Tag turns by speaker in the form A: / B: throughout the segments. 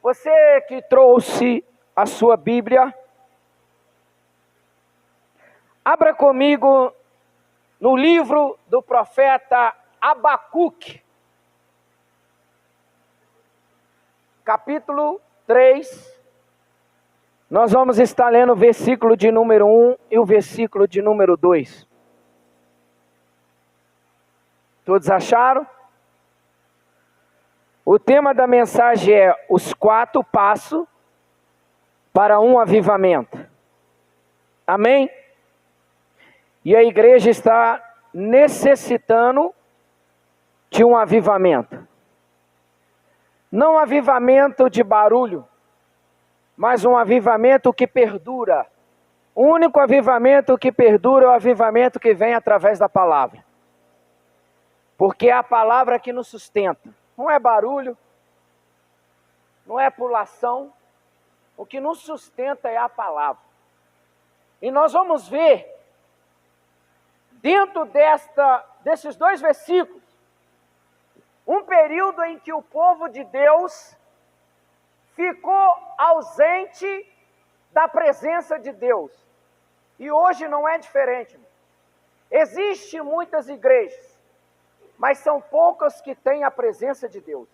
A: Você que trouxe a sua Bíblia, abra comigo no livro do profeta Abacuque, capítulo 3. Nós vamos estar lendo o versículo de número 1 e o versículo de número 2. Todos acharam? O tema da mensagem é os 4 passos para um avivamento. Amém? E a igreja está necessitando de um avivamento. Não um avivamento de barulho, mas um avivamento que perdura. O único avivamento que perdura é o avivamento que vem através da palavra. Porque é a palavra que nos sustenta. Não é barulho, não é pulação. O que nos sustenta é a palavra. E nós vamos ver, dentro desses 2 versículos, um período em que o povo de Deus ficou ausente da presença de Deus. E hoje não é diferente. Existem muitas igrejas, mas são poucas que têm a presença de Deus.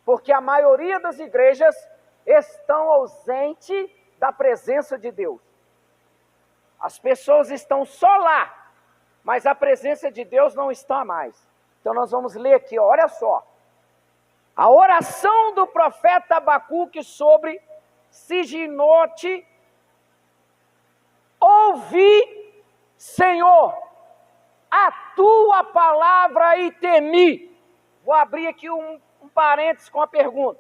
A: Porque a maioria das igrejas estão ausentes da presença de Deus. As pessoas estão só lá, mas a presença de Deus não está mais. Então nós vamos ler aqui, olha só. A oração do profeta Abacuque sobre Siginote. Ouvi, Senhor, a tua palavra e temi. Vou abrir aqui um parênteses com a pergunta.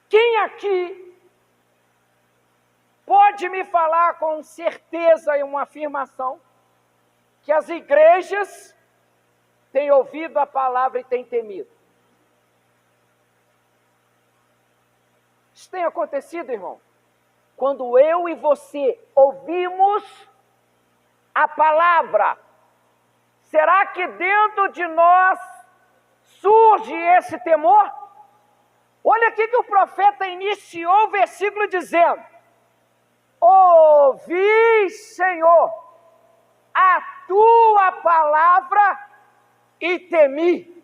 A: Quem aqui pode me falar com certeza e uma afirmação que as igrejas têm ouvido a palavra e têm temido? Isso tem acontecido, irmão? Quando eu e você ouvimos a palavra, será que dentro de nós surge esse temor? Olha aqui que o profeta iniciou o versículo dizendo: ouvi, Senhor, a tua palavra e temi.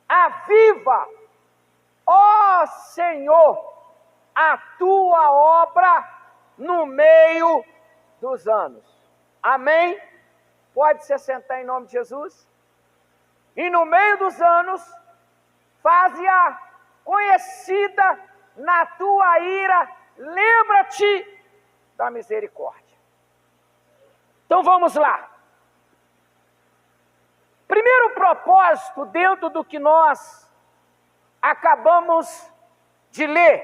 A: Aviva, ó Senhor, a tua obra no meio dos anos. Amém? Pode se assentar em nome de Jesus. E no meio dos anos, faze-a conhecida na tua ira, lembra-te da misericórdia. Então vamos lá. Primeiro propósito dentro do que nós acabamos de ler.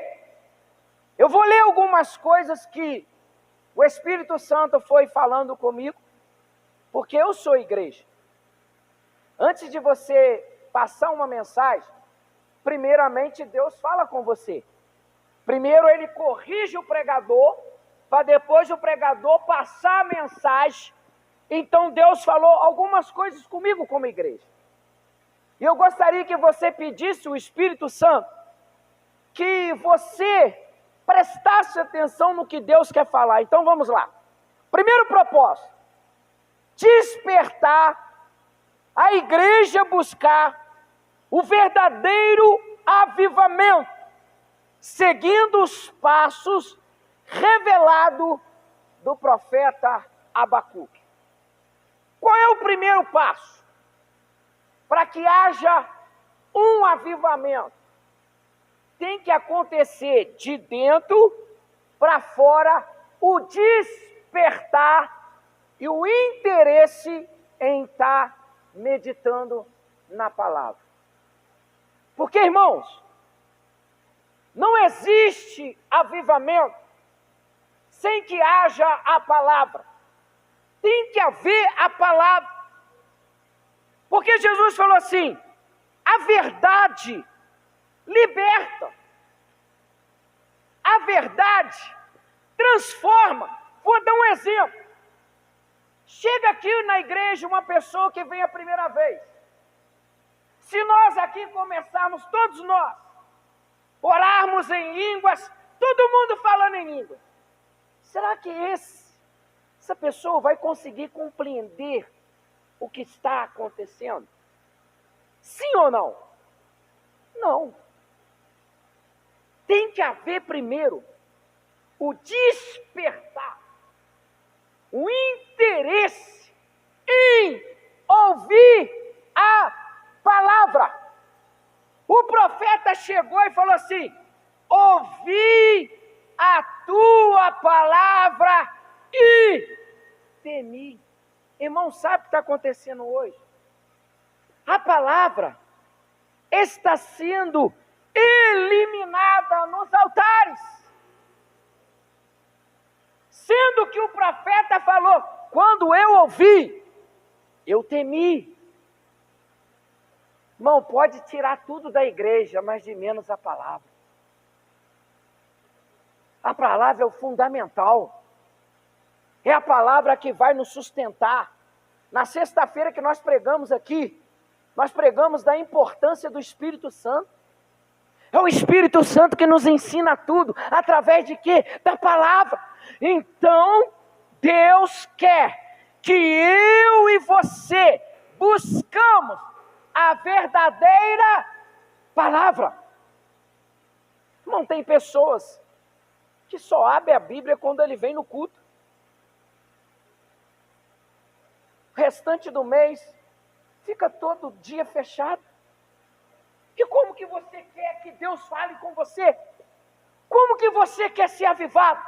A: Eu vou ler algumas coisas que o Espírito Santo foi falando comigo, porque eu sou igreja. Antes de você passar uma mensagem, primeiramente Deus fala com você. Primeiro Ele corrige o pregador, para depois o pregador passar a mensagem. Então Deus falou algumas coisas comigo como igreja. E eu gostaria que você pedisse ao Espírito Santo que você prestasse atenção no que Deus quer falar. Então vamos lá. Primeiro propósito: despertar a igreja, buscar o verdadeiro avivamento, seguindo os passos revelados do profeta Abacuque. Qual é o primeiro passo para que haja um avivamento? Tem que acontecer de dentro para fora o despertar e o interesse em estar meditando na palavra. Porque, irmãos, não existe avivamento sem que haja a palavra. Tem que haver a palavra. Porque Jesus falou assim: a verdade liberta. A verdade transforma. Vou dar um exemplo. Chega aqui na igreja uma pessoa que vem a primeira vez. Se nós aqui começarmos, todos nós, orarmos em línguas, todo mundo falando em línguas, será que essa pessoa vai conseguir compreender o que está acontecendo? Sim ou não? Não. Tem que haver primeiro o despertar, o interesse em ouvir a palavra. O profeta chegou e falou assim: ouvi a tua palavra e temi. Irmão, sabe o que está acontecendo hoje? A palavra está sendo eliminada nos altares. Sendo que o profeta falou: quando eu ouvi, eu temi. Irmão, pode tirar tudo da igreja, mas de menos a palavra. A palavra é o fundamental. É a palavra que vai nos sustentar. Na sexta-feira que nós pregamos aqui, nós pregamos da importância do Espírito Santo. É o Espírito Santo que nos ensina tudo. Através de quê? Da palavra. Então, Deus quer que eu e você buscamos a verdadeira palavra. Não tem pessoas que só abrem a Bíblia quando ele vem no culto. O restante do mês fica todo dia fechado. E como que você quer que Deus fale com você? Como que você quer ser avivado?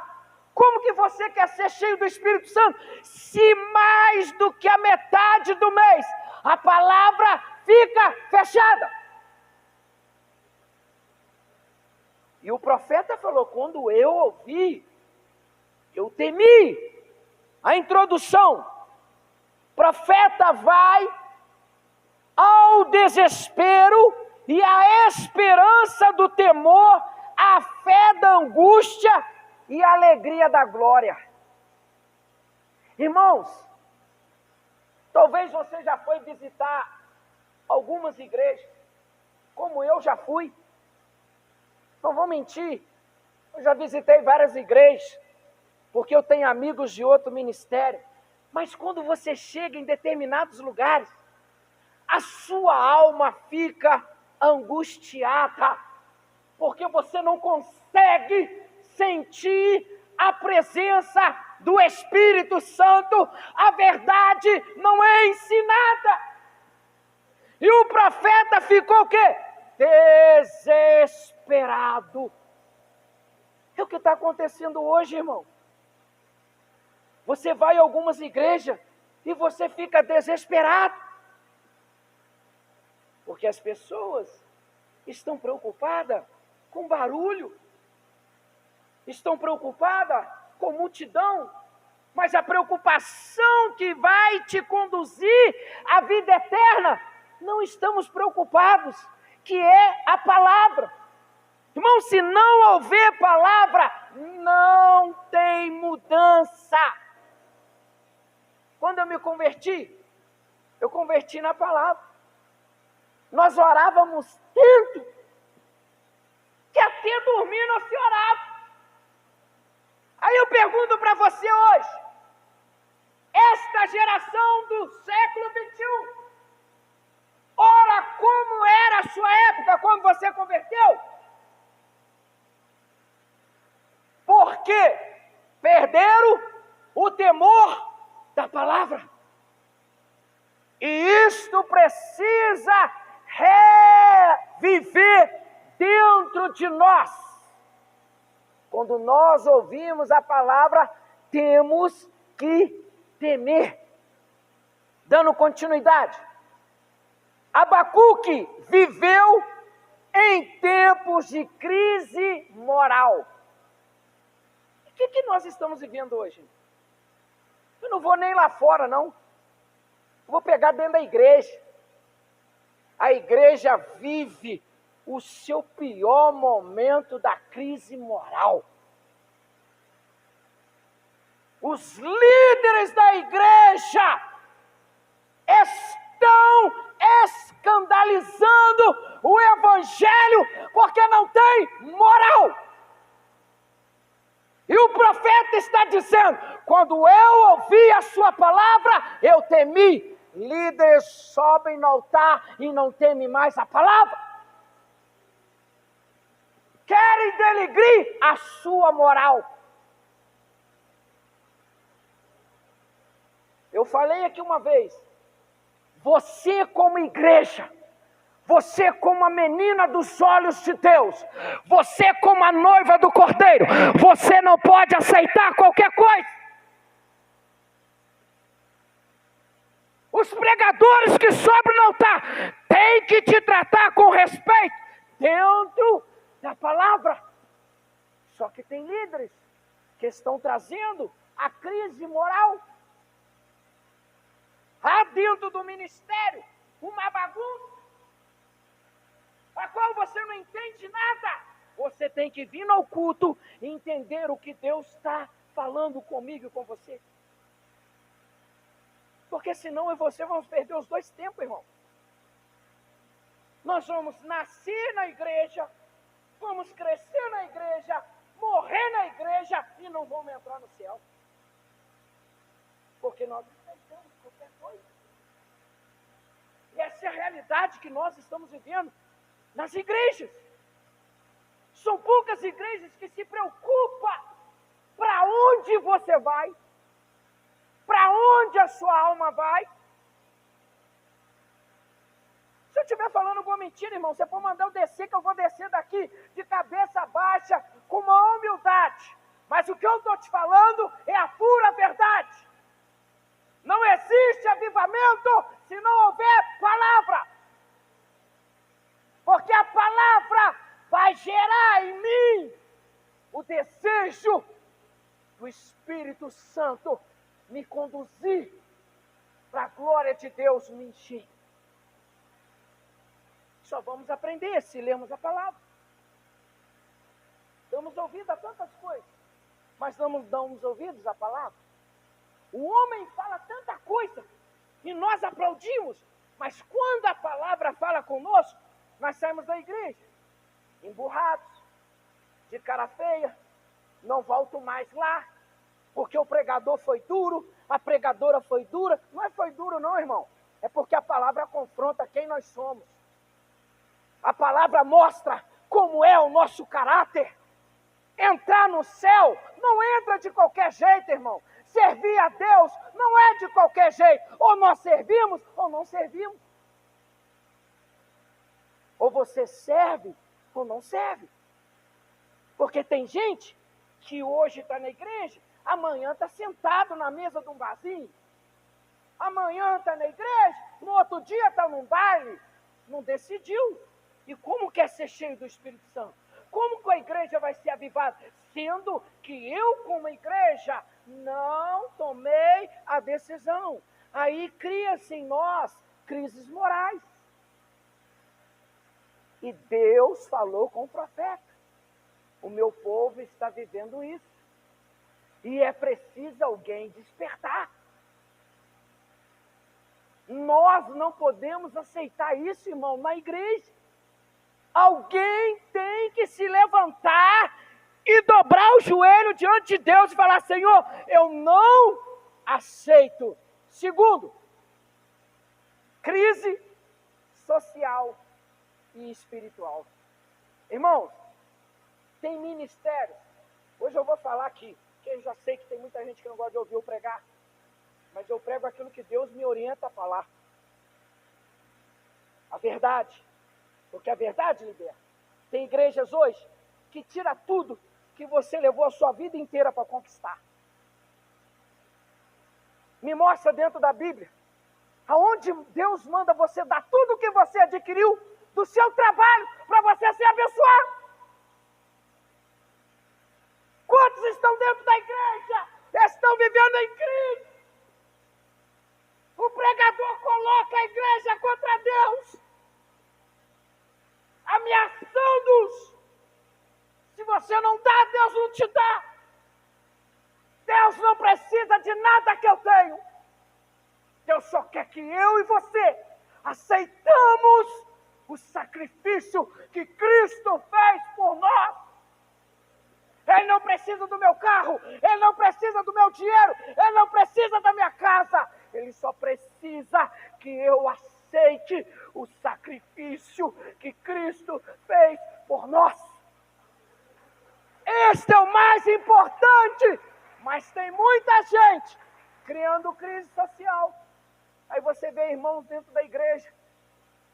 A: Como que você quer ser cheio do Espírito Santo? Se mais do que a metade do mês a palavra fica fechada. E o profeta falou: quando eu ouvi, eu temi. A introdução: o profeta vai ao desespero e à esperança do temor, à fé da angústia e à alegria da glória. Irmãos, talvez você já foi visitar algumas igrejas, como eu já fui. Não vou mentir, eu já visitei várias igrejas, porque eu tenho amigos de outro ministério. Mas quando você chega em determinados lugares, a sua alma fica angustiada, porque você não consegue sentir a presença do Espírito Santo. A verdade não é ensinada. E o profeta ficou o quê? Desesperado. É o que está acontecendo hoje, irmão. Você vai a algumas igrejas e você fica desesperado, porque as pessoas estão preocupadas com barulho, estão preocupadas com multidão, mas a preocupação que vai te conduzir à vida eterna, não estamos preocupados, que é a palavra. Irmão, se não houver palavra, não tem mudança. Quando eu me converti, eu converti na palavra. Nós orávamos tanto, que até dormir não se orava. Aí eu pergunto para você hoje, esta geração do século 21, ora como era a sua época quando você converteu? Porque perderam o temor da palavra. E isto precisa reviver dentro de nós. Quando nós ouvimos a palavra, temos que temer. Dando continuidade, Abacuque viveu em tempos de crise moral. O que nós estamos vivendo hoje? Eu não vou nem lá fora, não. Eu vou pegar dentro da igreja. A igreja vive o seu pior momento da crise moral. Os líderes da igreja estão escandalizando o Evangelho, porque não tem moral. E o profeta está dizendo, quando eu ouvi a sua palavra, eu temi. Líderes sobem no altar e não temem mais a palavra. Querem denegrir a sua moral. Eu falei aqui uma vez, você como igreja, você como a menina dos olhos de Deus, você como a noiva do Cordeiro, você não pode aceitar qualquer coisa. Os pregadores que sobem no altar têm que te tratar com respeito dentro da palavra. Só que tem líderes que estão trazendo a crise moral. Há dentro do ministério uma bagunça, a qual você não entende nada. Você tem que vir ao culto e entender o que Deus está falando comigo e com você. Porque senão eu e você vamos perder os dois tempos, irmão. Nós vamos nascer na igreja, vamos crescer na igreja, morrer na igreja e não vamos entrar no céu. Porque nós aceitamos qualquer coisa. E essa é a realidade que nós estamos vivendo nas igrejas. São poucas igrejas que se preocupam para onde você vai, para onde a sua alma vai. Se eu estiver falando alguma mentira, irmão, você pode mandar eu descer, que eu vou descer daqui de cabeça baixa, com uma humildade. Mas o que eu estou te falando é a pura verdade. Não existe avivamento se não houver palavra. Porque a palavra vai gerar em mim o desejo do Espírito Santo me conduzir para a glória de Deus me encher. Só vamos aprender se lermos a palavra. Damos ouvido a tantas coisas, mas não damos ouvidos à palavra. O homem fala tanta coisa e nós aplaudimos, mas quando a palavra fala conosco, nós saímos da igreja emburrados, de cara feia, não volto mais lá, porque o pregador foi duro, a pregadora foi dura. Não foi duro não, irmão, é porque a palavra confronta quem nós somos. A palavra mostra como é o nosso caráter. Entrar no céu não entra de qualquer jeito, irmão. Servir a Deus não é de qualquer jeito. Ou nós servimos ou não servimos. Ou você serve ou não serve. Porque tem gente que hoje está na igreja, amanhã está sentado na mesa de um barzinho. Amanhã está na igreja, no outro dia está num baile. Não decidiu. E como quer ser cheio do Espírito Santo? Como que a igreja vai ser avivada? Sendo que eu, como igreja, não tomei a decisão. Aí cria-se em nós crises morais. E Deus falou com o profeta. O meu povo está vivendo isso. E é preciso alguém despertar. Nós não podemos aceitar isso, irmão, na igreja. Alguém tem que se levantar e dobrar o joelho diante de Deus e falar: Senhor, eu não aceito. Segundo, crise social e espiritual. Irmãos, tem ministérios. Hoje eu vou falar aqui, porque eu já sei que tem muita gente que não gosta de ouvir eu pregar, mas eu prego aquilo que Deus me orienta a falar. A verdade. Porque a verdade liberta. Tem igrejas hoje que tira tudo que você levou a sua vida inteira para conquistar. Me mostra dentro da Bíblia aonde Deus manda você dar tudo o que você adquiriu do seu trabalho para você ser abençoado. Quantos estão dentro da igreja? Estão vivendo em crise. O pregador coloca a igreja contra Deus, ameaçando-os. Se você não dá, Deus não te dá. Deus não precisa de nada que eu tenho. Deus só quer que eu e você aceitamos o sacrifício que Cristo fez por nós. Ele não precisa do meu carro, Ele não precisa do meu dinheiro, Ele não precisa da minha casa. Ele só precisa que eu aceite o sacrifício que Cristo fez por nós. Este é o mais importante. Mas tem muita gente criando crise social. Aí você vê irmãos dentro da igreja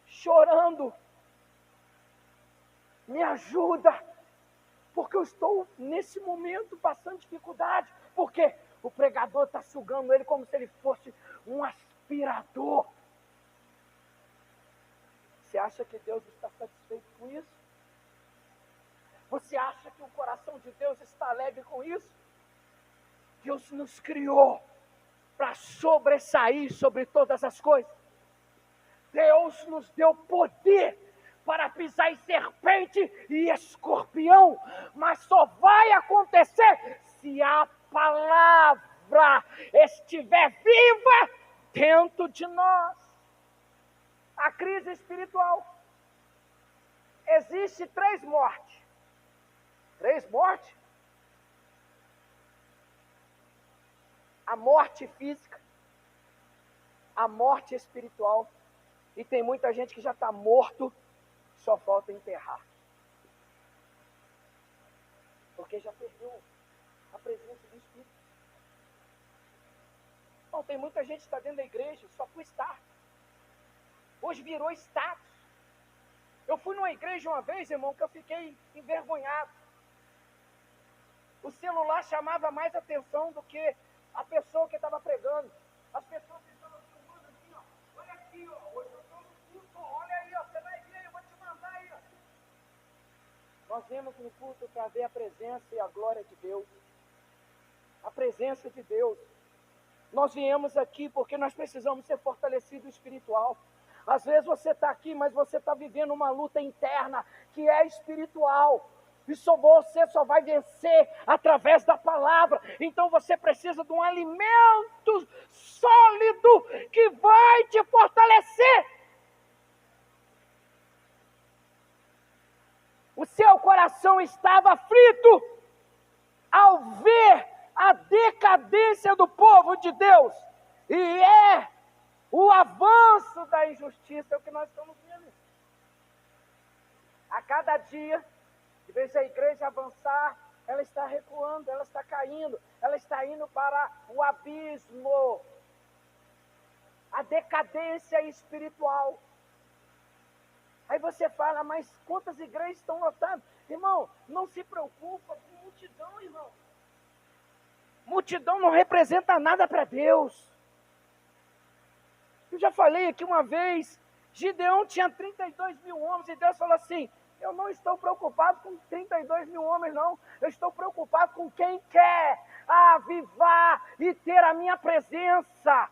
A: chorando. Me ajuda, porque eu estou nesse momento passando dificuldade. Por quê? O pregador está sugando ele como se ele fosse um aspirador. Você acha que Deus está satisfeito com isso? Você acha que o coração de Deus está alegre com isso? Deus nos criou para sobressair sobre todas as coisas. Deus nos deu poder para pisar em serpente e escorpião, mas só vai acontecer se a palavra estiver viva dentro de nós. A crise espiritual. Existe 3 mortes. 3 mortes? A morte física, a morte espiritual, e tem muita gente que já está morto, só falta enterrar. Porque já perdeu a presença do Espírito. Então, tem muita gente que está dentro da igreja só por estar. Hoje virou status. Eu fui numa igreja uma vez, irmão, que eu fiquei envergonhado. O celular chamava mais atenção do que a pessoa que estava pregando. As pessoas que estavam filmando assim, ó. Olha aqui, ó. Hoje eu estou no culto, olha aí, ó. Você vai ver, eu vou te mandar aí, ó. Nós viemos no culto para ver a presença e a glória de Deus. A presença de Deus. Nós viemos aqui porque nós precisamos ser fortalecidos espiritual. Às vezes você está aqui, mas você está vivendo uma luta interna que é espiritual. E você só vai vencer através da palavra. Então você precisa de um alimento sólido que vai te fortalecer. O seu coração estava aflito ao ver a decadência do povo de Deus. E é o avanço da injustiça, é o que nós estamos vendo. A cada dia, em vez da igreja avançar, ela está recuando, ela está caindo, ela está indo para o abismo. A decadência espiritual. Aí você fala, mas quantas igrejas estão lotadas? Irmão, não se preocupa com multidão, irmão. Multidão não representa nada para Deus. Eu já falei aqui uma vez, Gideão tinha 32 mil homens e Deus falou assim, eu não estou preocupado com 32 mil homens não, eu estou preocupado com quem quer avivar e ter a minha presença.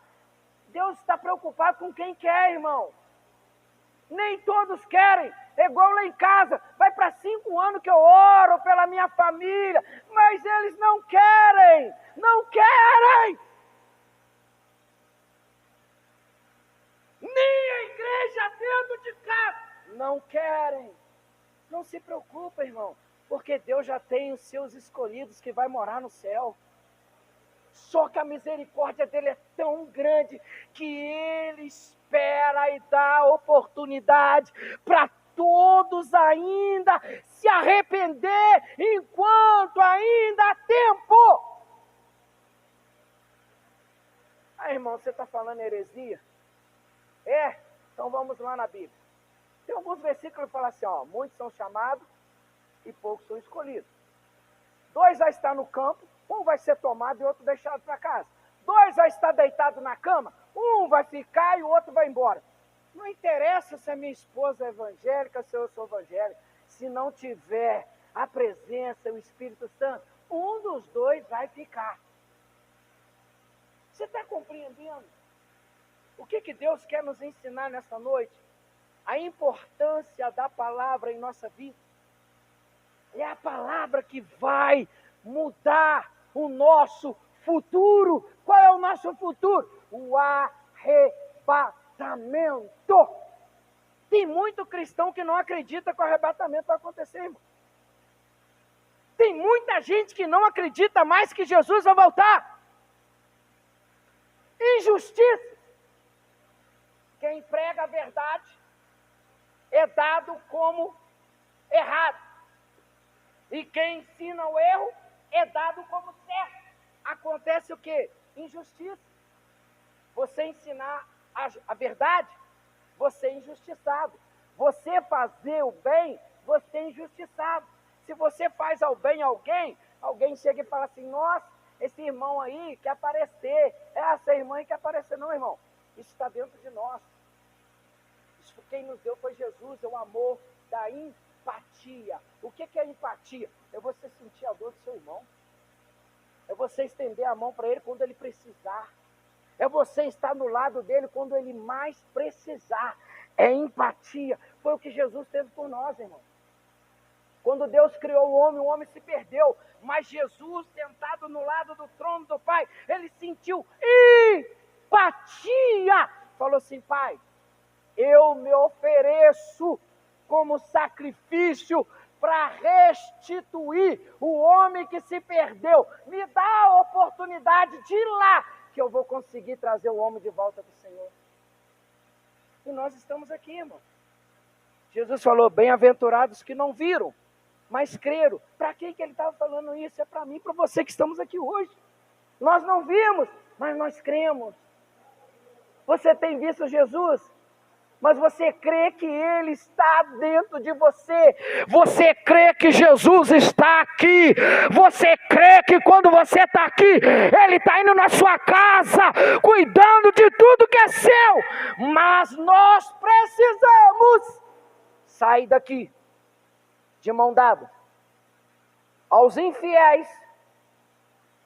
A: Deus está preocupado com quem quer, irmão. Nem todos querem, é igual lá em casa, vai para 5 anos que eu oro pela minha família, mas eles não querem, não querem. Nem a igreja dentro de casa, não querem. Não se preocupa, irmão, porque Deus já tem os seus escolhidos que vai morar no céu. Só que a misericórdia dele é tão grande que ele espera e dá oportunidade para todos ainda se arrepender enquanto ainda há tempo. Aí, irmão, você está falando heresia? Então vamos lá na Bíblia. Tem alguns versículos que falam assim, ó, muitos são chamados e poucos são escolhidos. 2 vai estar no campo, um vai ser tomado e outro deixado para casa. 2 vai estar deitado na cama, um vai ficar e o outro vai embora. Não interessa se a minha esposa é evangélica, se eu sou evangélico. Se não tiver a presença, o Espírito Santo, um dos 2 vai ficar. Você está compreendendo? O que Deus quer nos ensinar nessa noite? A importância da palavra em nossa vida. É a palavra que vai mudar o nosso futuro. Qual é o nosso futuro? O arrebatamento. arrebatamento. Tem muito cristão que não acredita que o arrebatamento vai acontecer, irmão. Tem muita gente que não acredita mais que Jesus vai voltar. Injustiça. Quem prega a verdade é dado como errado. E quem ensina o erro é dado como certo. Acontece o quê? Injustiça. Você ensinar a verdade, você é injustiçado. Você fazer o bem, você é injustiçado. Se você faz ao bem a alguém chega e fala assim, nossa, esse irmão aí quer aparecer, essa irmã aí quer aparecer. Não, irmão, isso está dentro de nós. Isso quem nos deu foi Jesus, é o amor da empatia. O que é empatia? É você sentir a dor do seu irmão. É você estender a mão para ele quando ele precisar. É você estar no lado dele quando ele mais precisar. É empatia. Foi o que Jesus teve por nós, irmão. Quando Deus criou o homem se perdeu. Mas Jesus, sentado no lado do trono do Pai, ele sentiu empatia. Falou assim, Pai, eu me ofereço como sacrifício para restituir o homem que se perdeu. Me dá a oportunidade de ir lá, que eu vou conseguir trazer o homem de volta do Senhor. E nós estamos aqui, irmão. Jesus falou, bem-aventurados que não viram, mas creram. Para quem que ele estava falando isso? É para mim, para você que estamos aqui hoje. Nós não vimos, mas nós cremos. Você tem visto Jesus? Mas você crê que Ele está dentro de você. Você crê que Jesus está aqui. Você crê que quando você está aqui, Ele está indo na sua casa, cuidando de tudo que é seu. Mas nós precisamos sair daqui, de mão dada. Aos infiéis,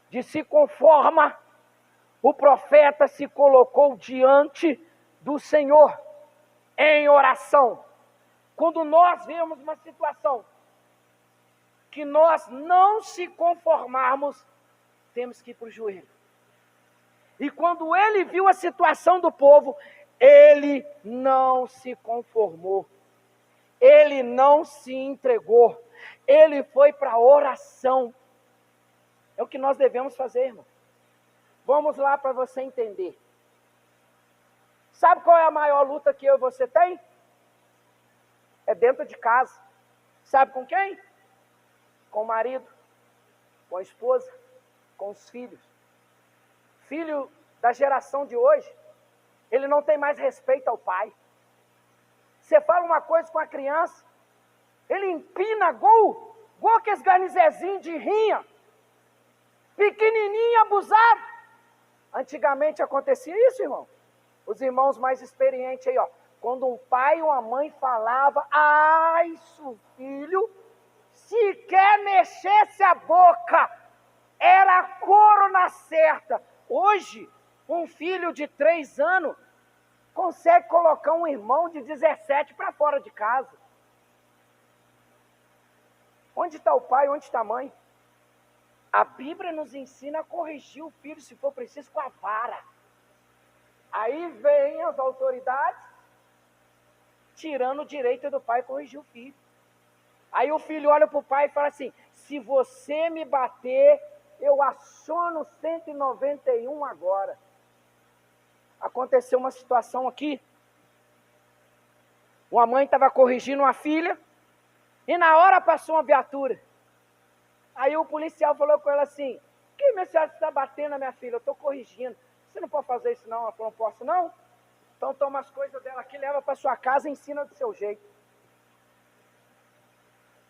A: de se conforma, o profeta se colocou diante do Senhor. Em oração, quando nós vemos uma situação que nós não se conformarmos, temos que ir para o joelho. E quando ele viu a situação do povo, ele não se conformou, ele não se entregou, ele foi para a oração. É o que nós devemos fazer, irmão. Vamos lá para você entender. Sabe qual é a maior luta que eu e você tem? É dentro de casa. Sabe com quem? Com o marido, com a esposa, com os filhos. Filho da geração de hoje, ele não tem mais respeito ao pai. Você fala uma coisa com a criança, ele empina igual aqueles garnizezinhos de rinha, pequenininho, abusado. Antigamente acontecia isso, irmão. Os irmãos mais experientes aí, ó. Quando um pai ou uma mãe falava, ai, seu filho, se quer mexesse a boca, era couro na certa. Hoje, um filho de 3 anos consegue colocar um irmão de 17 para fora de casa. Onde está o pai, onde está a mãe? A Bíblia nos ensina a corrigir o filho, se for preciso, com a vara. Aí vem as autoridades, tirando o direito do pai corrigir o filho. Aí o filho olha para o pai e fala assim, se você me bater, eu aciono 191 agora. Aconteceu uma situação aqui, uma mãe estava corrigindo uma filha, e na hora passou uma viatura. Aí o policial falou com ela assim, que minha senhora está batendo na minha filha? Eu estou corrigindo. Você não pode fazer isso não? Ela falou, não posso não? Então toma as coisas dela aqui, leva para sua casa e ensina do seu jeito.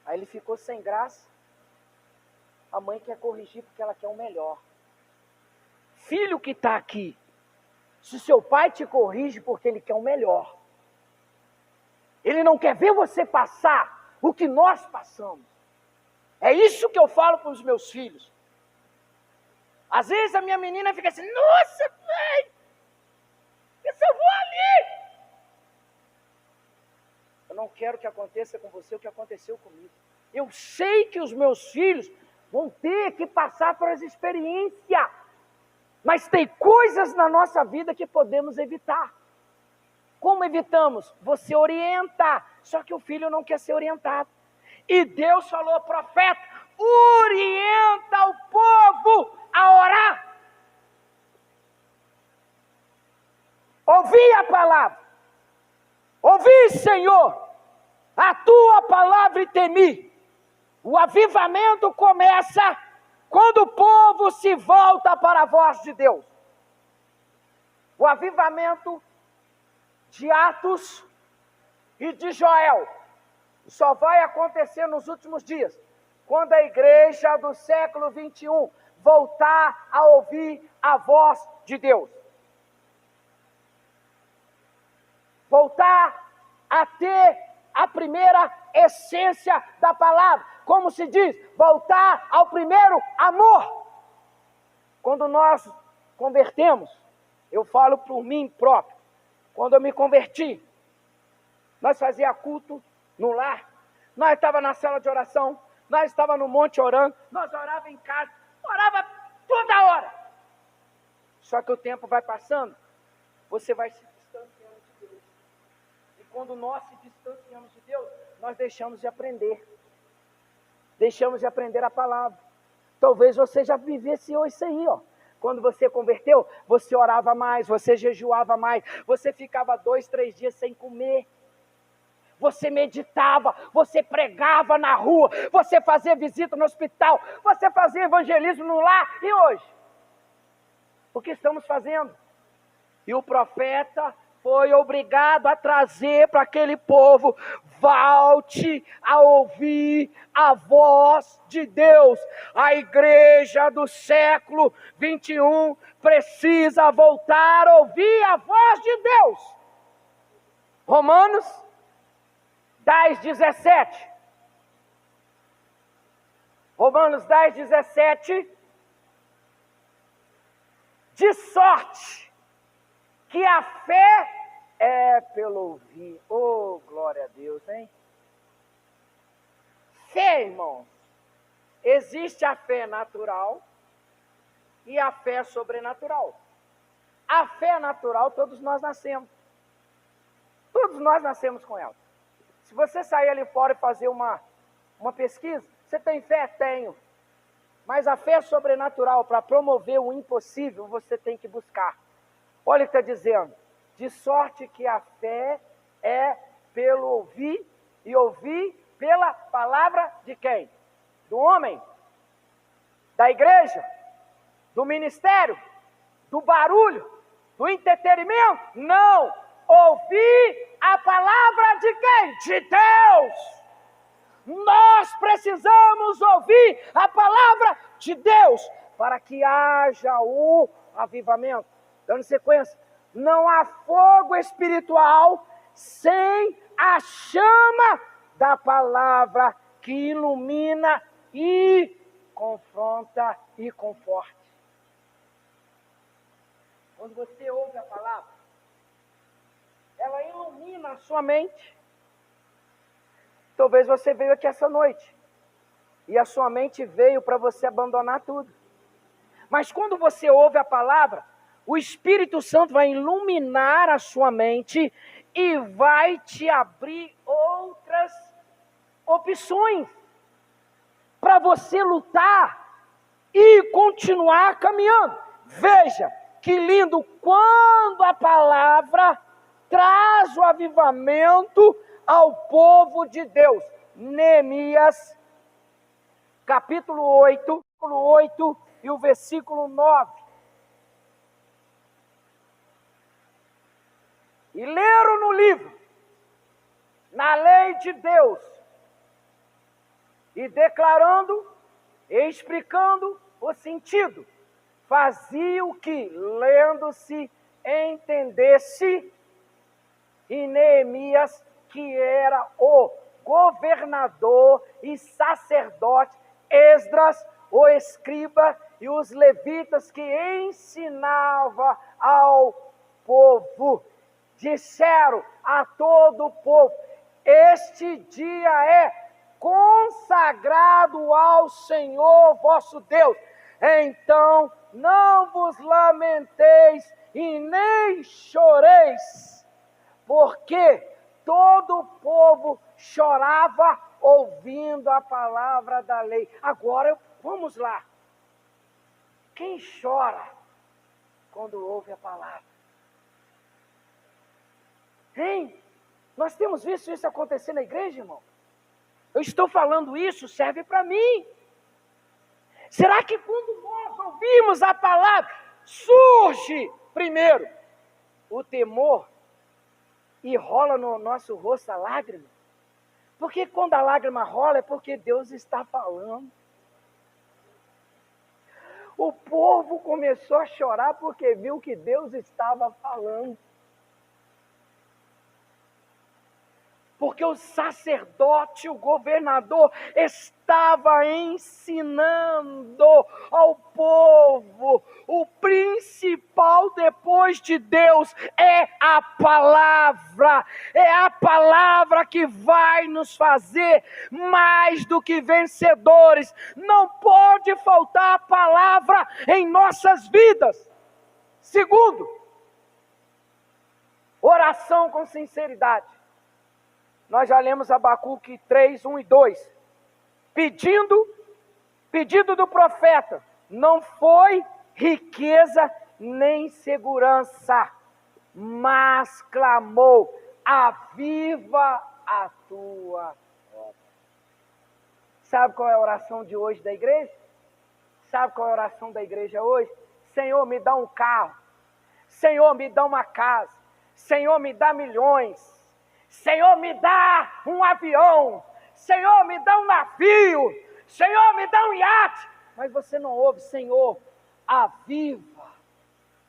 A: Aí ele ficou sem graça. A mãe quer corrigir porque ela quer o melhor. Filho que está aqui, se seu pai te corrige porque ele quer o melhor. Ele não quer ver você passar o que nós passamos. É isso que eu falo para os meus filhos. Às vezes a minha menina fica assim, nossa, pai, eu só vou ali. Eu não quero que aconteça com você o que aconteceu comigo. Eu sei que os meus filhos vão ter que passar por essa experiência. Mas tem coisas na nossa vida que podemos evitar. Como evitamos? Você orienta, só que o filho não quer ser orientado. E Deus falou ao profeta: orienta o povo a orar. Ouvi a palavra, ouvi, Senhor, a tua palavra e temi. O avivamento começa quando o povo se volta para a voz de Deus. O avivamento de Atos e de Joel só vai acontecer nos últimos dias, quando a igreja do século 21 voltar a ouvir a voz de Deus. Voltar a ter a primeira essência da palavra. Como se diz, voltar ao primeiro amor. Quando nós convertemos, eu falo por mim próprio, quando eu me converti, nós fazíamos culto no lar, nós estávamos na sala de oração, nós estávamos no monte orando, nós orávamos em casa, orava toda hora. Só que o tempo vai passando, você vai se distanciando de Deus. E quando nós se distanciamos de Deus, nós deixamos de aprender. Deixamos de aprender a palavra. Talvez você já vivenciou isso aí, ó. Quando você converteu, você orava mais, você jejuava mais, você ficava 2, 3 dias sem comer. Você meditava, você pregava na rua, você fazia visita no hospital, você fazia evangelismo no lar. E hoje? O que estamos fazendo? E o profeta foi obrigado a trazer para aquele povo: volte a ouvir a voz de Deus. A igreja do século 21 precisa voltar a ouvir a voz de Deus. Romanos 10:17. Romanos 10:17. De sorte que a fé é pelo ouvir. Oh, glória a Deus, hein? Fé, irmãos. Existe a fé natural e a fé sobrenatural. A fé natural, todos nós nascemos. Todos nós nascemos com ela. Se você sair ali fora e fazer uma pesquisa, você tem fé? Tenho. Mas a fé sobrenatural, para promover o impossível, você tem que buscar. Olha o que está dizendo. De sorte que a fé é pelo ouvir, e ouvir pela palavra de quem? Do homem? Da igreja? Do ministério? Do barulho? Do entretenimento? Não! Ouvir a palavra de quem? De Deus! Nós precisamos ouvir a palavra de Deus para que haja o avivamento. Dando sequência, não há fogo espiritual sem a chama da palavra que ilumina e confronta e conforta. Quando você ouve a palavra, ela ilumina a sua mente. Talvez você veio aqui essa noite e a sua mente veio para você abandonar tudo. Mas quando você ouve a palavra, o Espírito Santo vai iluminar a sua mente e vai te abrir outras opções para você lutar e continuar caminhando. Veja que lindo quando a palavra traz o avivamento ao povo de Deus. Neemias, capítulo 8 e o versículo 9. E leram no livro, na lei de Deus, e declarando e explicando o sentido, fazia o que, lendo-se, entendesse. E Neemias, que era o governador e sacerdote, Esdras, o escriba, e os levitas que ensinava ao povo, disseram a todo o povo: este dia é consagrado ao Senhor vosso Deus. Então não vos lamenteis e nem choreis, porque todo o povo chorava ouvindo a palavra da lei. Agora, vamos lá. Quem chora quando ouve a palavra? Hein? Nós temos visto isso acontecer na igreja, irmão? Eu estou falando isso, serve para mim. Será que quando nós ouvimos a palavra, surge primeiro o temor e rola no nosso rosto a lágrima? Porque quando a lágrima rola é porque Deus está falando. O povo começou a chorar porque viu que Deus estava falando. Porque o sacerdote, o governador, estava ensinando ao povo. O principal depois de Deus é a palavra. É a palavra que vai nos fazer mais do que vencedores. Não pode faltar a palavra em nossas vidas. Segundo, oração com sinceridade. Nós já lemos Abacuque 3, 1 e 2. Pedido do profeta, não foi riqueza nem segurança, mas clamou, aviva a tua obra. Sabe qual é a oração de hoje da igreja? Sabe qual é a oração da igreja hoje? Senhor, me dá um carro. Senhor, me dá uma casa. Senhor, me dá milhões. Senhor, me dá um avião. Senhor, me dá um navio. Senhor, me dá um iate. Mas você não ouve, Senhor, aviva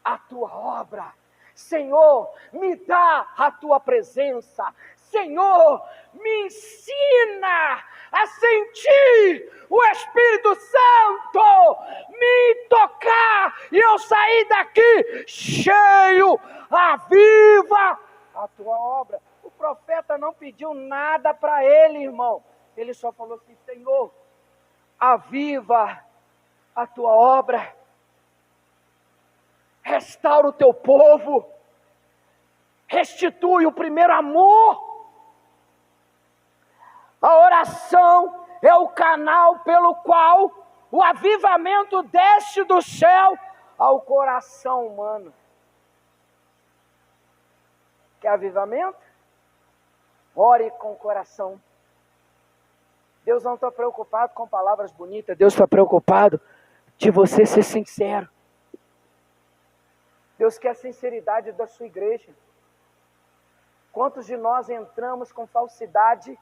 A: a tua obra. Senhor, me dá a tua presença. Senhor, me ensina a sentir o Espírito Santo me tocar e eu sair daqui cheio. Aviva a tua obra. O profeta não pediu nada para ele, irmão. Ele só falou assim, Senhor, aviva a tua obra. Restaura o teu povo. Restitui o primeiro amor. A oração é o canal pelo qual o avivamento desce do céu ao coração humano. Quer avivamento? Ore com o coração. Deus não está preocupado com palavras bonitas. Deus está preocupado de você ser sincero. Deus quer a sinceridade da sua igreja. Quantos de nós entramos com falsidade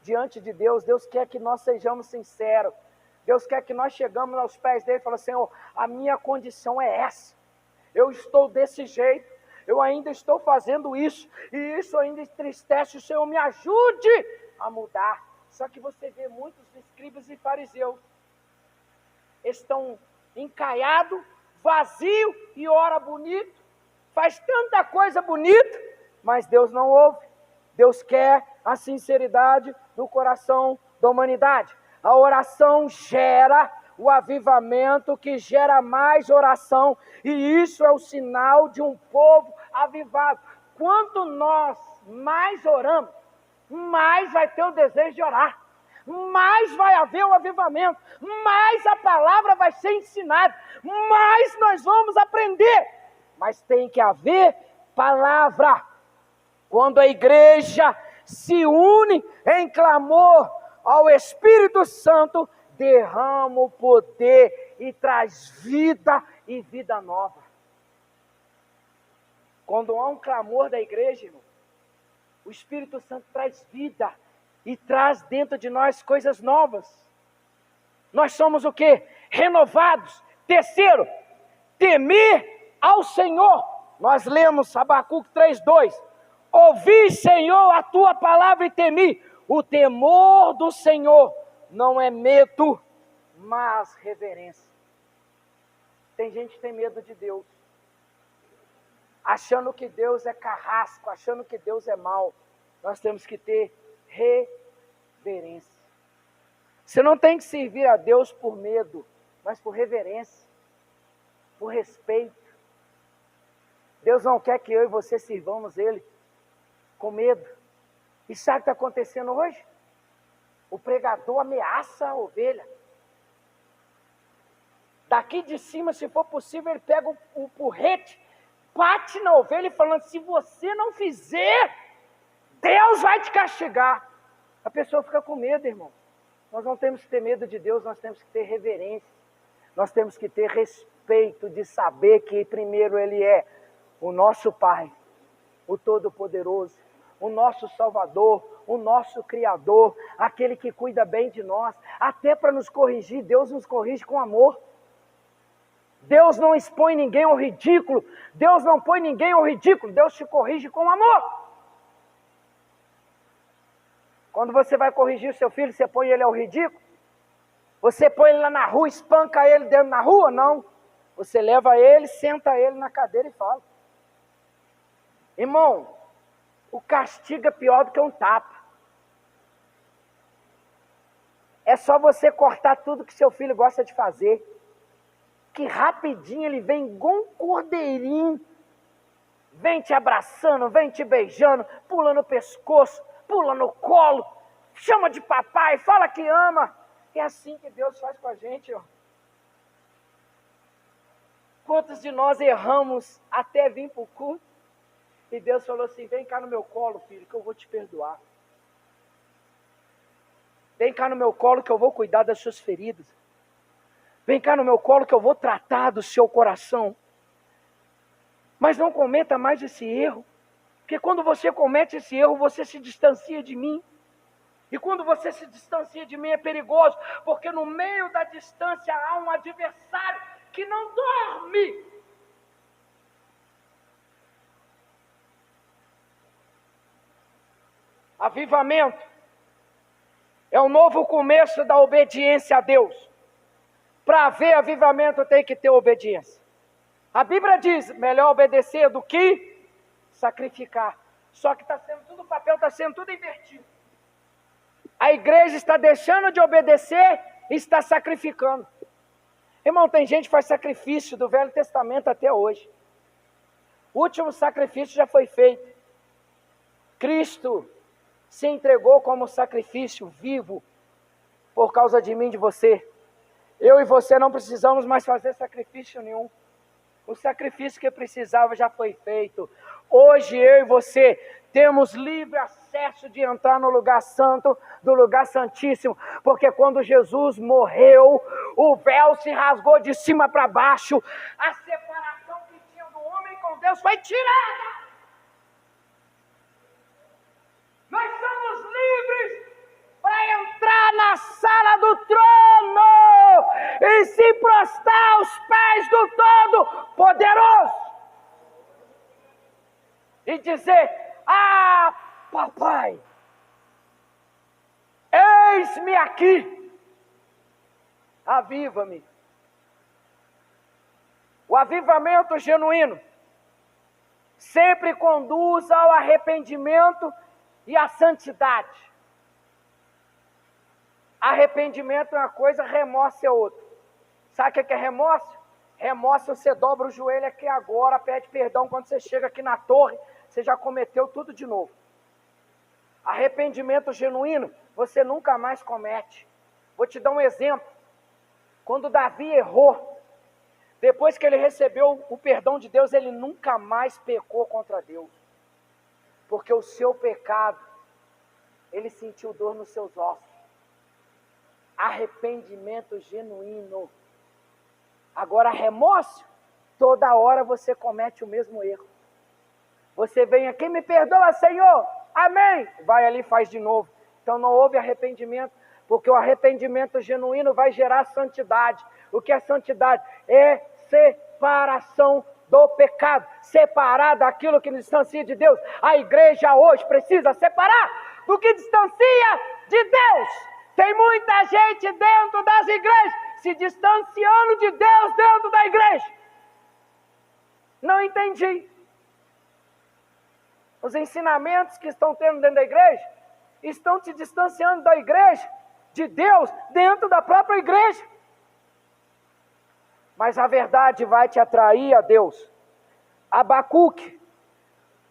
A: diante de Deus? Deus quer que nós sejamos sinceros. Deus quer que nós chegamos aos pés dele e falamos, Senhor, a minha condição é essa. Eu estou desse jeito. Eu ainda estou fazendo isso, e isso ainda entristece o Senhor, me ajude a mudar. Só que você vê muitos escribas e fariseus, estão encaiados, vazio e ora bonito, faz tanta coisa bonita, mas Deus não ouve. Deus quer a sinceridade do coração da humanidade. A oração gera o avivamento, que gera mais oração, e isso é o sinal de um povo avivado. Quanto nós mais oramos, mais vai ter o desejo de orar, mais vai haver o avivamento, mais a palavra vai ser ensinada, mais nós vamos aprender. Mas tem que haver palavra. Quando a igreja se une em clamor ao Espírito Santo, derrama o poder e traz vida e vida nova. Quando há um clamor da igreja, irmão, o Espírito Santo traz vida e traz dentro de nós coisas novas. Nós somos o quê? Renovados. Terceiro, temer ao Senhor. Nós lemos Abacuque 3:2. Ouvi, Senhor, a tua palavra e temi. O temor do Senhor não é medo, mas reverência. Tem gente que tem medo de Deus, achando que Deus é carrasco, achando que Deus é mau. Nós temos que ter reverência. Você não tem que servir a Deus por medo, mas por reverência, por respeito. Deus não quer que eu e você sirvamos Ele com medo. E sabe o que está acontecendo hoje? O pregador ameaça a ovelha. Daqui de cima, se for possível, ele pega o porrete, bate na ovelha e falando, se você não fizer, Deus vai te castigar. A pessoa fica com medo, irmão. Nós não temos que ter medo de Deus, nós temos que ter reverência. Nós temos que ter respeito de saber que primeiro Ele é o nosso Pai, o Todo-Poderoso, o nosso Salvador, o nosso Criador, aquele que cuida bem de nós. Até para nos corrigir, Deus nos corrige com amor. Deus não expõe ninguém ao ridículo. Deus não põe ninguém ao ridículo. Deus te corrige com amor. Quando você vai corrigir o seu filho, você põe ele ao ridículo? Você põe ele lá na rua, espanca ele dentro da rua? Não. Você leva ele, senta ele na cadeira e fala. Irmão, o castigo é pior do que um tapa. É só você cortar tudo que seu filho gosta de fazer. Que rapidinho ele vem igual um cordeirinho. Vem te abraçando, vem te beijando, pula no pescoço, pula no colo, chama de papai, fala que ama. É assim que Deus faz com a gente, ó. Quantos de nós erramos até vir para o culto? E Deus falou assim, vem cá no meu colo, filho, que eu vou te perdoar. Vem cá no meu colo que eu vou cuidar das suas feridas. Vem cá no meu colo que eu vou tratar do seu coração. Mas não cometa mais esse erro. Porque quando você comete esse erro, você se distancia de mim. E quando você se distancia de mim é perigoso. Porque no meio da distância há um adversário que não dorme. Avivamento é o novo começo da obediência a Deus. Para haver avivamento tem que ter obediência. A Bíblia diz, melhor obedecer do que sacrificar. Só que o papel está sendo tudo invertido. A igreja está deixando de obedecer e está sacrificando. Irmão, tem gente que faz sacrifício do Velho Testamento até hoje. O último sacrifício já foi feito. Cristo se entregou como sacrifício vivo por causa de mim e de você. Eu e você não precisamos mais fazer sacrifício nenhum. O sacrifício que precisava já foi feito. Hoje eu e você temos livre acesso de entrar no lugar santo, do lugar santíssimo. Porque quando Jesus morreu, o véu se rasgou de cima para baixo. A separação que tinha do homem com Deus foi tirada. Nós somos livres para entrar na sala do trono e se prostrar aos pés do Todo-Poderoso e dizer, ah, papai, eis-me aqui, aviva-me. O avivamento genuíno sempre conduz ao arrependimento e à santidade. Arrependimento é uma coisa, remorso é outra. Sabe o que é remorso? Remorso você dobra o joelho aqui agora, pede perdão. Quando você chega aqui na torre, você já cometeu tudo de novo. Arrependimento genuíno, você nunca mais comete. Vou te dar um exemplo. Quando Davi errou, depois que ele recebeu o perdão de Deus, ele nunca mais pecou contra Deus. Porque o seu pecado, ele sentiu dor nos seus ossos. Arrependimento genuíno. Agora, remorso, toda hora você comete o mesmo erro. Você vem aqui, me perdoa, Senhor, amém. Vai ali e faz de novo. Então não houve arrependimento, porque o arrependimento genuíno vai gerar santidade. O que é santidade? É separação do pecado, separar daquilo que nos distancia de Deus. A igreja hoje precisa separar do que distancia de Deus. Tem muita gente dentro das igrejas se distanciando de Deus dentro da igreja. Não entendi. Os ensinamentos que estão tendo dentro da igreja estão te distanciando da igreja, de Deus, dentro da própria igreja. Mas a verdade vai te atrair a Deus. Abacuque,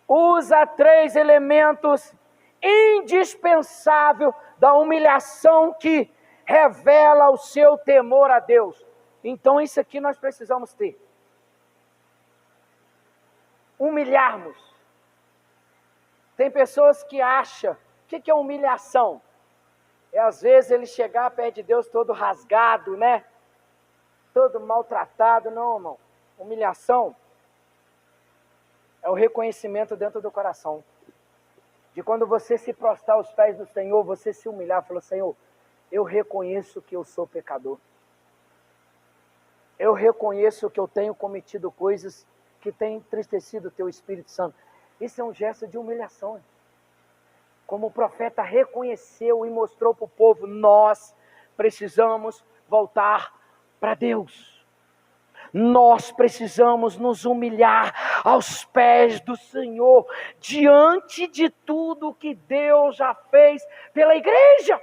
A: usa 3 elementos indispensáveis da humilhação que revela o seu temor a Deus. Então isso aqui nós precisamos ter. Humilharmos. Tem pessoas que acham, o que é humilhação? É às vezes ele chegar perto de Deus todo rasgado, né? Todo maltratado. Não, irmão. Humilhação é o reconhecimento dentro do coração. De quando você se prostrar aos pés do Senhor, você se humilhar, falou: Senhor, eu reconheço que eu sou pecador. Eu reconheço que eu tenho cometido coisas que têm entristecido o teu Espírito Santo. Isso é um gesto de humilhação. Hein? Como o profeta reconheceu e mostrou para o povo, nós precisamos voltar para Deus. Nós precisamos nos humilhar aos pés do Senhor, diante de tudo que Deus já fez pela igreja.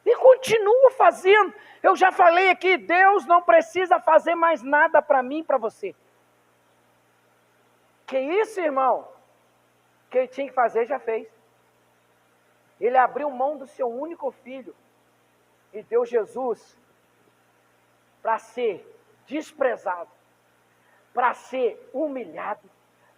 A: E continua fazendo. Eu já falei aqui, Deus não precisa fazer mais nada para mim e para você. Que isso, irmão? Que ele tinha que fazer, já fez. Ele abriu mão do seu único filho e deu Jesus para ser desprezado, para ser humilhado,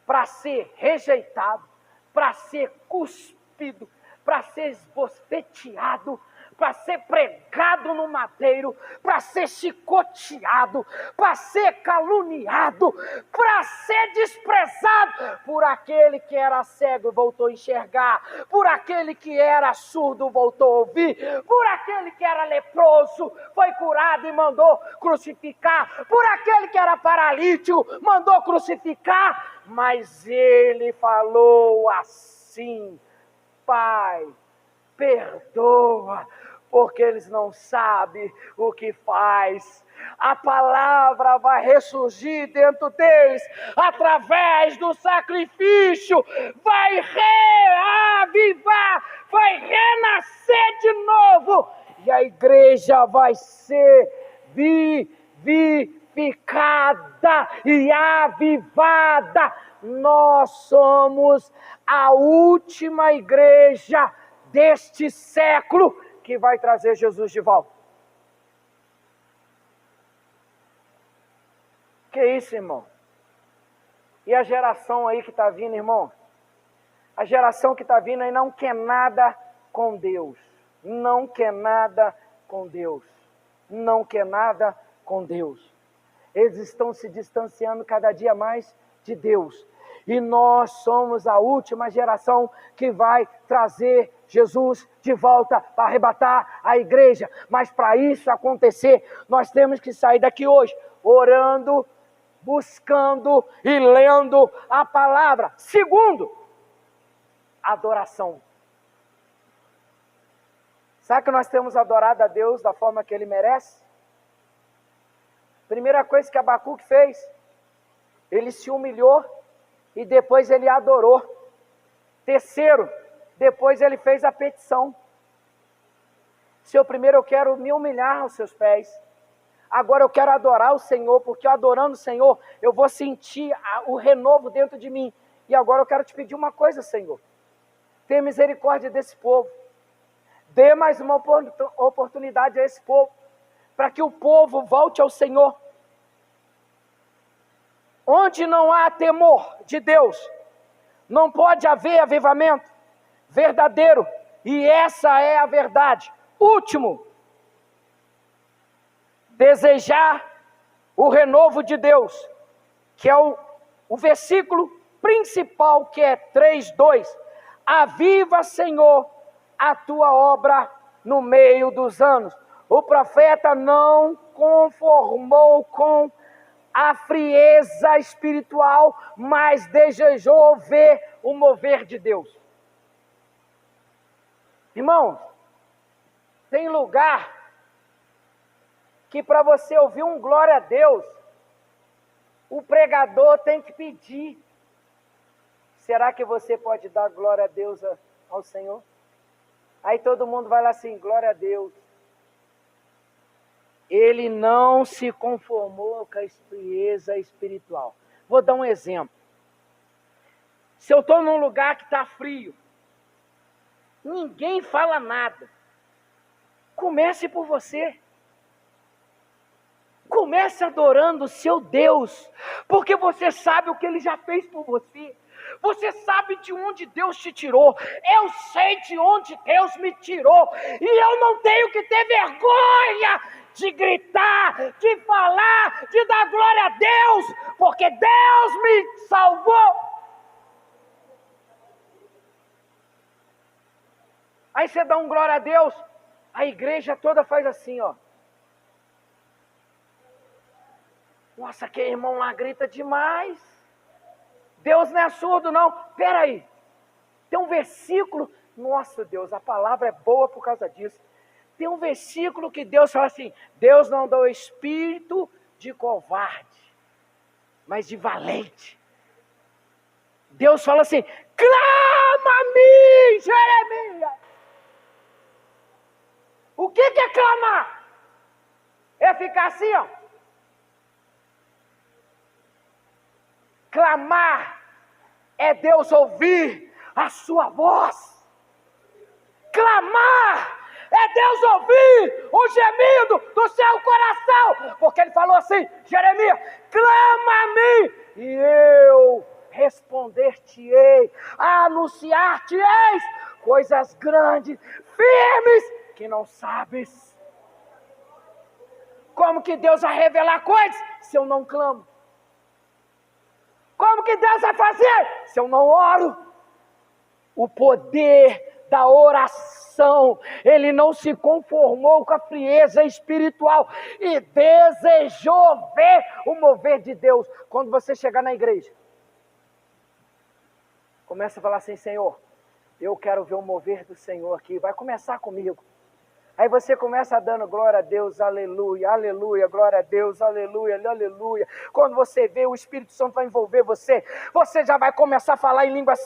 A: para ser rejeitado, para ser cuspido, para ser esbofeteado, para ser pregado no madeiro, para ser chicoteado, para ser caluniado, para ser desprezado por aquele que era cego e voltou a enxergar, por aquele que era surdo voltou a ouvir, por aquele que era leproso foi curado e mandou crucificar, por aquele que era paralítico mandou crucificar, mas ele falou assim: Pai, perdoa, porque eles não sabem o que faz. A palavra vai ressurgir dentro deles, através do sacrifício, vai reavivar, vai renascer de novo, e a igreja vai ser vivificada e avivada. Nós somos a última igreja deste século que vai trazer Jesus de volta. Que isso, irmão? E a geração aí que está vindo, irmão? A geração que está vindo aí não quer nada com Deus. Não quer nada com Deus. Não quer nada com Deus. Eles estão se distanciando cada dia mais de Deus. E nós somos a última geração que vai trazer Jesus de volta para arrebatar a igreja. Mas para isso acontecer, nós temos que sair daqui hoje orando, buscando e lendo a palavra. Segundo, adoração. Será que nós temos adorado a Deus da forma que Ele merece? Primeira coisa que Abacuque fez, ele se humilhou e depois ele adorou. Terceiro, depois ele fez a petição. Senhor, primeiro eu quero me humilhar aos seus pés. Agora eu quero adorar o Senhor, porque adorando o Senhor, eu vou sentir o renovo dentro de mim. E agora eu quero te pedir uma coisa, Senhor. Tenha misericórdia desse povo. Dê mais uma oportunidade a esse povo, para que o povo volte ao Senhor. Onde não há temor de Deus, não pode haver avivamento verdadeiro. E essa é a verdade. Último, desejar o renovo de Deus, que é o versículo principal, que é 3:2. Aviva, Senhor, a tua obra no meio dos anos. O profeta não conformou com a frieza espiritual, mas desejou ver o mover de Deus. Irmãos, tem lugar que para você ouvir um glória a Deus, o pregador tem que pedir. Será que você pode dar glória a Deus ao Senhor? Aí todo mundo vai lá assim, glória a Deus. Ele não se conformou com a frieza espiritual. Vou dar um exemplo. Se eu estou num lugar que está frio, ninguém fala nada. Comece por você. Comece adorando o seu Deus, porque você sabe o que Ele já fez por você. Você sabe de onde Deus te tirou. Eu sei de onde Deus me tirou. E eu não tenho que ter vergonha de gritar, de falar, de dar glória a Deus, porque Deus me salvou. Aí você dá um glória a Deus, a igreja toda faz assim, ó. Nossa, que irmão lá grita demais. Deus não é surdo, não. Espera aí. Tem um versículo. Nossa, Deus, a palavra é boa por causa disso. Tem um versículo que Deus fala assim: Deus não dá o espírito de covarde, mas de valente. Deus fala assim: clama a mim, Jeremias. O que é clamar? É ficar assim, ó. Clamar é Deus ouvir a sua voz. Clamar é Deus ouvir o gemido do seu coração. Porque Ele falou assim: Jeremias, clama a mim e eu responder-te-ei, anunciar-te-eis coisas grandes, firmes, que não sabes. Como que Deus vai revelar coisas se eu não clamo? Como que Deus vai fazer se eu não oro? O poder da oração, Ele não se conformou com a frieza espiritual e desejou ver o mover de Deus. Quando você chegar na igreja, começa a falar assim: Senhor, eu quero ver o mover do Senhor aqui, vai começar comigo. Aí você começa dando glória a Deus, aleluia, aleluia, glória a Deus, aleluia, aleluia. Quando você vê, o Espírito Santo vai envolver você. Você já vai começar a falar em línguas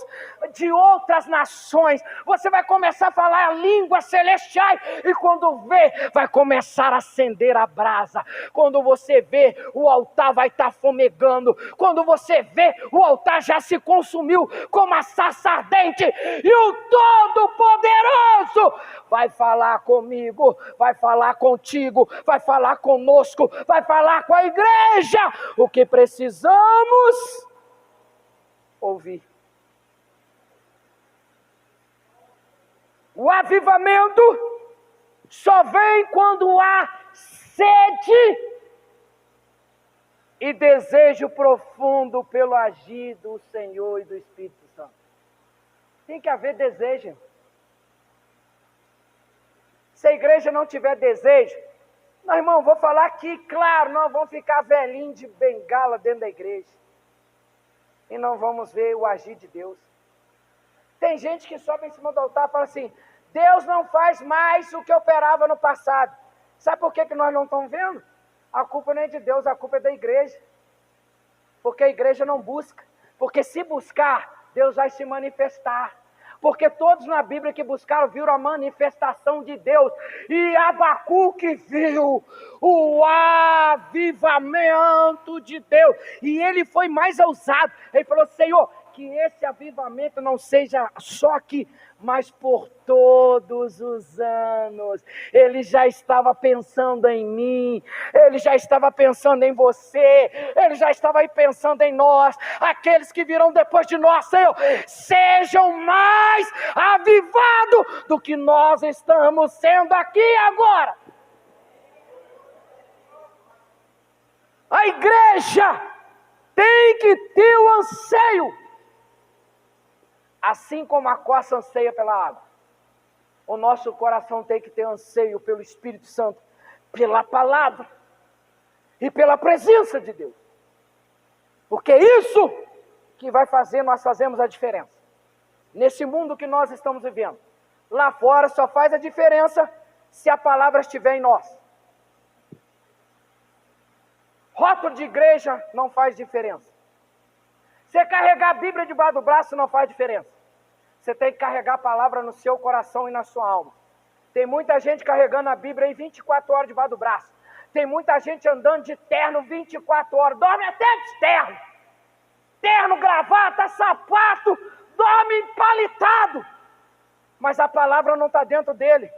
A: de outras nações. Você vai começar a falar em línguas celestiais. E quando vê, vai começar a acender a brasa. Quando você vê, o altar vai estar fumegando. Quando você vê, o altar já se consumiu como a sarça ardente. E o Todo-Poderoso vai falar comigo, vai falar contigo, vai falar conosco, vai falar com a igreja o que precisamos ouvir. O avivamento só vem quando há sede e desejo profundo pelo agir do Senhor e do Espírito Santo. Tem que haver desejo. Se a igreja não tiver desejo, não, irmão, vou falar aqui, claro, nós vamos ficar velhinho de bengala dentro da igreja. E não vamos ver o agir de Deus. Tem gente que sobe em cima do altar e fala assim: Deus não faz mais o que operava no passado. Sabe por que nós não estamos vendo? A culpa não é de Deus, a culpa é da igreja. Porque a igreja não busca. Porque se buscar, Deus vai se manifestar. Porque todos na Bíblia que buscaram viram a manifestação de Deus. E Abacuque viu o avivamento de Deus. E ele foi mais ousado. Ele falou: Senhor, que esse avivamento não seja só aqui, mas por todos os anos. Ele já estava pensando em mim, Ele já estava pensando em você, Ele já estava aí pensando em nós. Aqueles que virão depois de nós, Senhor, sejam mais avivados do que nós estamos sendo aqui agora. A igreja tem que ter o anseio, assim como a coça anseia pela água. O nosso coração tem que ter anseio pelo Espírito Santo, pela palavra e pela presença de Deus. Porque é isso que vai fazer nós fazermos a diferença. Nesse mundo que nós estamos vivendo. Lá fora só faz a diferença se a palavra estiver em nós. Rótulo de igreja não faz diferença. Você carregar a Bíblia debaixo do braço não faz diferença. Você tem que carregar a palavra no seu coração e na sua alma. Tem muita gente carregando a Bíblia em 24 horas debaixo do braço. Tem muita gente andando de terno 24 horas. Dorme até de terno. terno, gravata, sapato, dorme empalitado, mas a palavra não está dentro dele.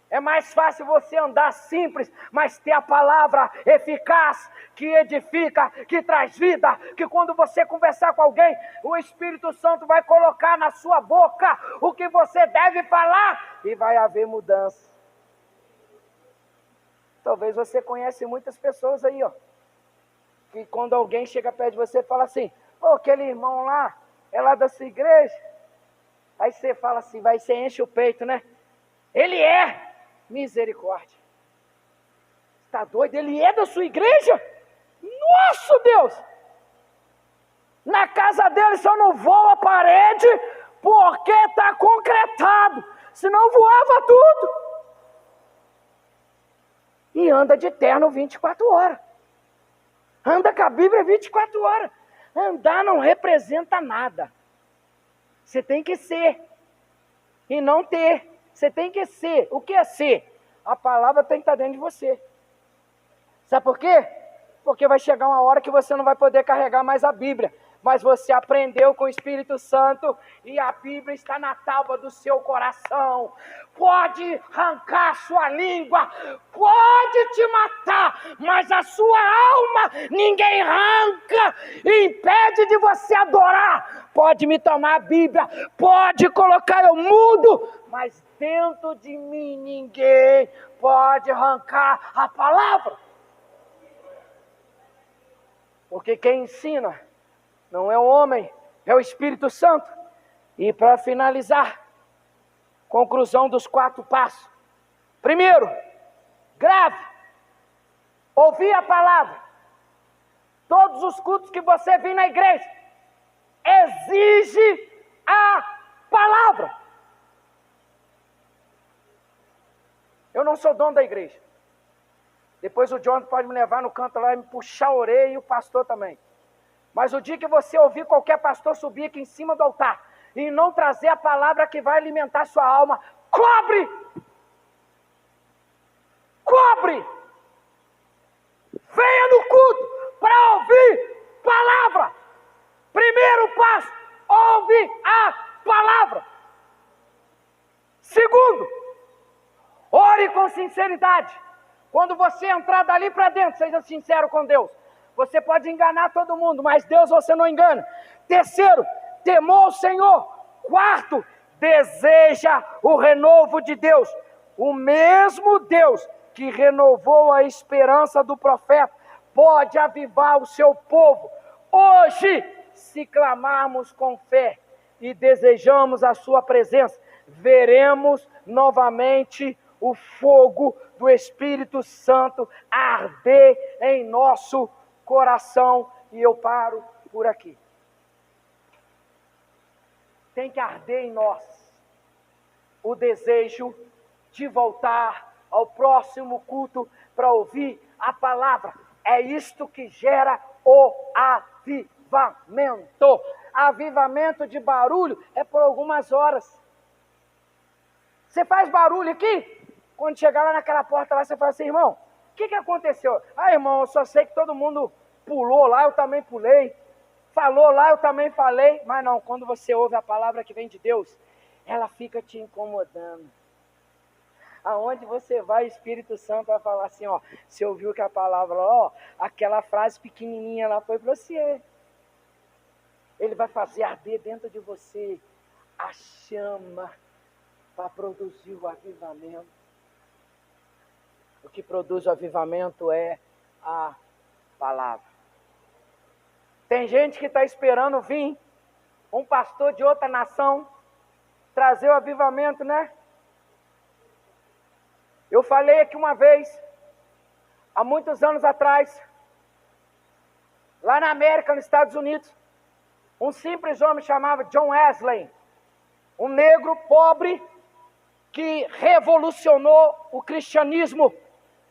A: É mais fácil você andar simples, mas ter a palavra eficaz, que edifica, que traz vida, que quando você conversar com alguém, o Espírito Santo vai colocar na sua boca o que você deve falar e vai haver mudança. Talvez você conhece muitas pessoas aí, ó, que quando alguém chega perto de você, fala assim: "Pô, aquele irmão lá, é lá da sua igreja?" Aí você fala assim, você enche o peito, né? "Ele é." Misericórdia. Está doido? Ele é da sua igreja? Nossa, Deus! Na casa dele só não voa a parede porque está concretado. Senão voava tudo. E anda de terno 24 horas. Anda com a Bíblia 24 horas. Andar não representa nada. Você tem que ser. E não ter. Você tem que ser. O que é ser? A palavra tem que estar dentro de você. Sabe por quê? Porque vai chegar uma hora que você não vai poder carregar mais a Bíblia. Mas você aprendeu com o Espírito Santo e a Bíblia está na tábua do seu coração. Pode arrancar a sua língua, pode te matar, mas a sua alma ninguém arranca e impede de você adorar. Pode me tomar a Bíblia, pode colocar eu mudo, mas dentro de mim ninguém pode arrancar a palavra. Porque quem ensina não é o homem, é o Espírito Santo. E para finalizar, conclusão dos 4 passos. Primeiro, grave, ouvir a palavra. Todos os cultos que você vê na igreja, exige a palavra. Eu não sou dono da igreja. Depois o John pode me levar no canto lá e me puxar a orelha, e o pastor também. Mas o dia que você ouvir qualquer pastor subir aqui em cima do altar e não trazer a palavra que vai alimentar sua alma, cobre! Cobre! Venha no culto para ouvir palavra! Primeiro passo, ouve a palavra. Segundo, ore com sinceridade. Quando você entrar dali para dentro, seja sincero com Deus. Você pode enganar todo mundo, mas Deus você não engana. Terceiro, temor ao Senhor. Quarto, deseja o renovo de Deus. O mesmo Deus que renovou a esperança do profeta pode avivar o seu povo. Hoje, se clamarmos com fé e desejamos a sua presença, veremos novamente o fogo do Espírito Santo arder em nosso coração. E eu paro por aqui. Tem que arder em nós o desejo de voltar ao próximo culto para ouvir a palavra. É isto que gera o avivamento. Avivamento de barulho é por algumas horas. Você faz barulho aqui? Quando chegar lá naquela porta lá, você fala assim: irmão, o que aconteceu? Ah, irmão, eu só sei que todo mundo pulou lá, eu também pulei. Falou lá, eu também falei. Mas não, quando você ouve a palavra que vem de Deus, ela fica te incomodando. Aonde você vai, o Espírito Santo vai falar assim: ó, você ouviu que a palavra, ó, aquela frase pequenininha lá foi para você. Ele vai fazer arder dentro de você a chama para produzir o avivamento. O que produz o avivamento é a palavra. Tem gente que está esperando vir um pastor de outra nação trazer o avivamento, né? Eu falei aqui uma vez, há muitos anos atrás, lá na América, nos Estados Unidos, um simples homem chamava John Wesley, um negro pobre que revolucionou o cristianismo.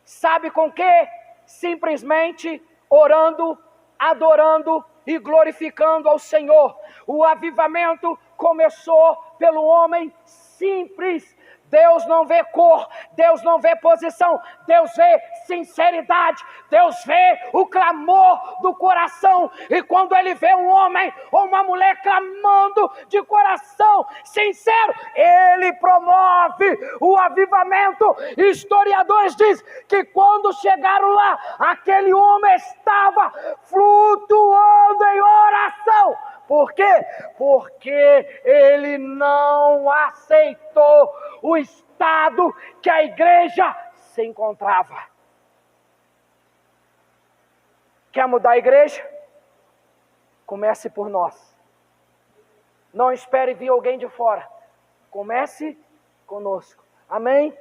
A: Sabe com quê? Simplesmente orando, adorando e glorificando ao Senhor. O avivamento começou pelo homem simples, Deus não vê cor, Deus não vê posição, Deus vê sinceridade, Deus vê o clamor do coração. E quando Ele vê um homem ou uma mulher clamando de coração sincero, Ele promove o avivamento. Historiadores dizem que quando chegaram lá, aquele homem estava flutuando em oração. Por quê? Porque ele não aceitou o estado que a igreja se encontrava. Quer mudar a igreja? Comece por nós. Não espere vir alguém de fora. Comece conosco. Amém?